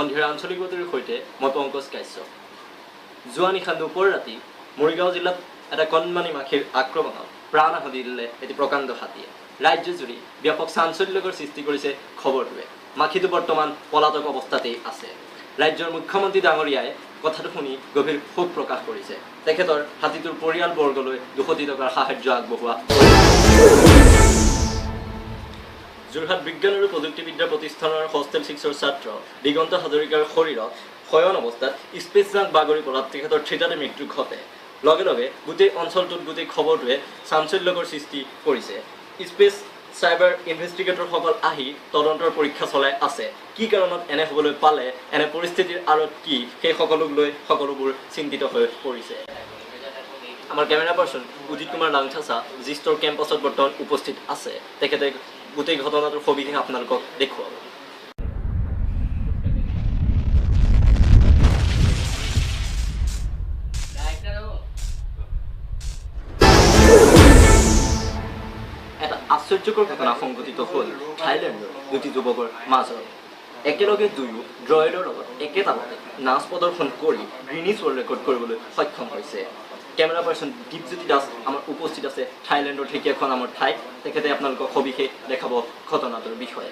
সন্ধিয়াৰ আঞ্চলিক বাতৰিৰ সৈতে মই পংকজ কাশ্যপ। যোৱা নিশা দুপৰ ৰাতি মৰিগাঁও জিলাত এটা কণমানি মাখিৰ আক্ৰমণত প্ৰাণ আহুতি দিলে এটি প্ৰকাণ্ড হাতীয়ে। ৰাজ্যজুৰি ব্যাপক চাঞ্চল্যকৰ সৃষ্টি কৰিছে খবৰটোৱে। মাখিটো বৰ্তমান পলাতক অৱস্থাতেই আছে। ৰাজ্যৰ মুখ্যমন্ত্ৰী ডাঙৰীয়াই কথাটো শুনি গভীৰ শোক প্ৰকাশ কৰিছে। তেখেতৰ হাতীটোৰ পৰিয়ালবৰ্গলৈ 200 কোটি টকাৰ সাহায্য আগবঢ়োৱা। যোৰহাট বিজ্ঞান আৰু প্ৰযুক্তিবিদ্যা প্ৰতিষ্ঠানৰ হোষ্টেল 6ৰ ছাত্ৰ দিগন্ত হাজৰিকাৰ শৰীৰত শয়ন অৱস্থাত স্পেচ জাংক বাগৰি পৰাত তেখেতৰ থিতাতে মৃত্যু ঘটে। লগে লগে গোটেই অঞ্চলটোত গোটেই খবৰটোৱে চাঞ্চল্যকৰ সৃষ্টি কৰিছে। স্পেচ চাইবাৰ ইনভেষ্টিগেটৰসকল আহি তদন্তৰ পৰীক্ষা চলাই আছে। কি কাৰণত এনে হ'বলৈ পালে, এনে পৰিস্থিতিৰ আঁৰত কি, সেই সকলোক লৈ সকলোবোৰ চিন্তিত হৈ পৰিছে। আমাৰ কেমেৰা পাৰ্চন উদিত কুমাৰ লাংথাচা জিষ্টৰ কেম্পাছত বৰ্তমান উপস্থিত আছে। তেখেতে গোটেই ঘটনাটোৰ সবিশেষ আপোনালোকক দেখুৱাব। এটা আশ্চৰ্যকৰ ঘটনা সংঘটিত হ'ল থাইলেণ্ডৰ দুটি যুৱকৰ মাজত। একেলগে দুয়ো ড্ৰয়ডৰ লগত একেতালতে নাচ প্ৰদৰ্শন কৰি গ্ৰীনিছ ৱৰ্ল্ড ৰেকৰ্ড কৰিবলৈ সক্ষম হৈছে। কেমেৰা পাৰ্চন দীপজ্যোতি দাস আমাৰ উপস্থিত আছে থাইলেণ্ডৰ ঢেকীয়াখোৱা নামৰ ঠাইত। তেখেতে আপোনালোকক সবিশেষ দেখাব ঘটনাটোৰ বিষয়ে।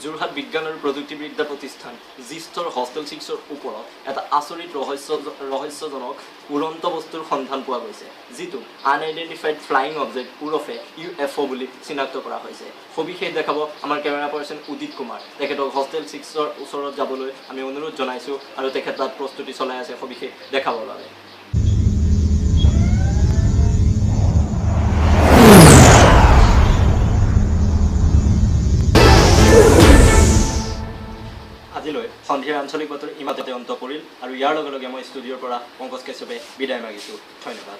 যোৰহাট বিজ্ঞান আৰু প্ৰযুক্তিবিদ্যা প্ৰতিষ্ঠান জিষ্টৰ হোষ্টেল 6ৰ ওপৰত এটা আচৰিত ৰহস্যজনক উড়ন্ত বস্তুৰ সন্ধান পোৱা গৈছে, যিটো আনআইডেণ্টিফাইড ফ্লাইং অবজেক্ট ওৰফে UFO বুলি চিনাক্ত কৰা হৈছে। সবিশেষ দেখাব আমাৰ কেমেৰা পাৰ্চন উদিত কুমাৰ। তেখেতক হোষ্টেল 6ৰ ওচৰত যাবলৈ আমি অনুৰোধ জনাইছোঁ আৰু তেখেত তাত প্ৰস্তুতি চলাই আছে সবিশেষ দেখাবৰ বাবে। আজিলৈ সন্ধিয়াৰ আঞ্চলিক বাতৰি ইমানতে অন্ত পৰিল আৰু ইয়াৰ লগে লগে মই ষ্টুডিঅ'ৰ পৰা পংকজ কাশ্যপে বিদায় মাগিছোঁ। ধন্যবাদ।